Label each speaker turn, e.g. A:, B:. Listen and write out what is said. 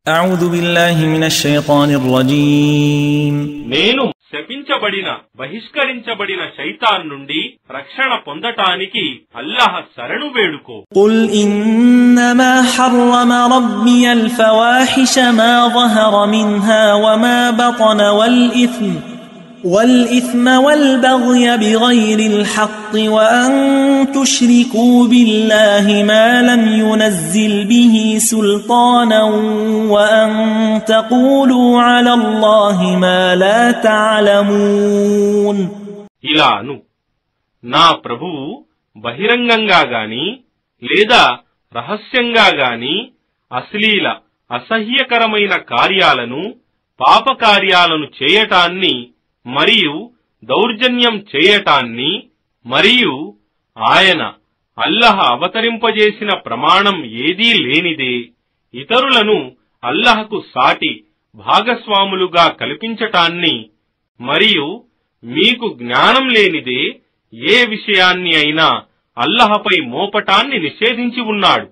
A: أعوذ بالله من الشيطان الرجيم
B: నేను శపించబడిన బహిష్కరించబడిన శైతాన్ నుండి రక్షణ పొందటానికి అల్లాహ్ శరణు వేడుకో.
A: قل إنما حرم ربي الفواحش ما ظهر منها وما بطن والإثم والبغي بغير الحق وأن تشركوا بالله ما لم ينزل به سلطانا وأن تقولوا على الله ما لا تعلمون.
B: ఇలాను నా ప్రభువు బహిరంగంగా గాని లేదా రహస్యంగా గాని అశ్లీల అసహ్యకరమైన కార్యాలను పాపకార్యాలను చేయటాన్ని మరియు దౌర్జన్యం చేయటాన్ని మరియు ఆయన అల్లహ అవతరింపజేసిన ప్రమాణం ఏదీ లేనిదే ఇతరులను అల్లహకు సాటి భాగస్వాములుగా కల్పించటాన్ని మరియు మీకు జ్ఞానం లేనిదే ఏ విషయాన్ని అయినా అల్లహపై మోపటాన్ని నిషేధించి ఉన్నాడు.